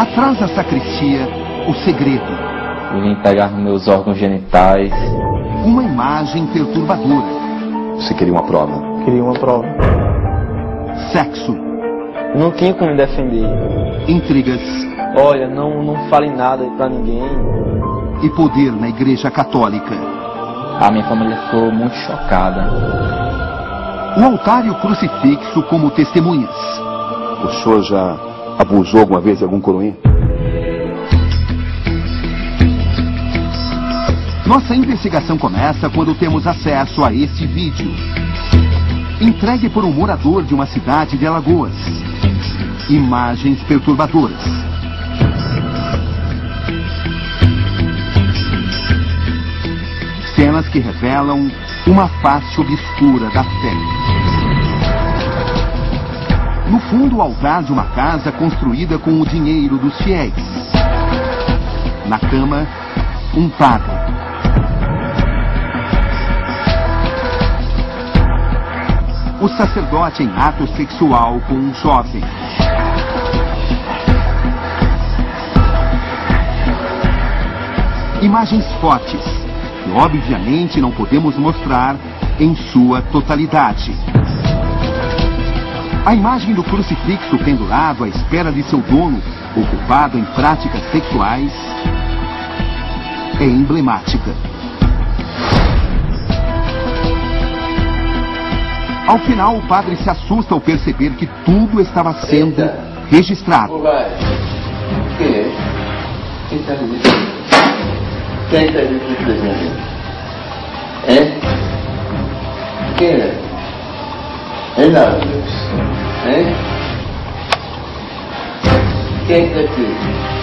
Atrás da sacristia, o segredo. Eu vim pegar meus órgãos genitais. Uma imagem perturbadora. Você queria uma prova? Queria uma prova. Sexo. Não tinha como me defender. Intrigas. Olha, não fale nada pra ninguém. E poder na Igreja Católica. A minha família ficou muito chocada. O altar e o crucifixo como testemunhas. O senhor já abusou alguma vez de algum coroinha? Nossa investigação começa quando temos acesso a este vídeo. Entregue por um morador de uma cidade de Alagoas. Imagens perturbadoras. Cenas que revelam uma face obscura da fé. No fundo, o altar de uma casa construída com o dinheiro dos fiéis. Na cama, um padre. O sacerdote em ato sexual com um jovem. Imagens fortes, que obviamente não podemos mostrar em sua totalidade. A imagem do crucifixo pendurado à espera de seu dono, ocupado em práticas sexuais, é emblemática. Ao final, o padre se assusta ao perceber que tudo estava sendo registrado. Quem é? Quem está registrando? Quem está registrando? É? Quem é? É nada. É? Quem está aqui?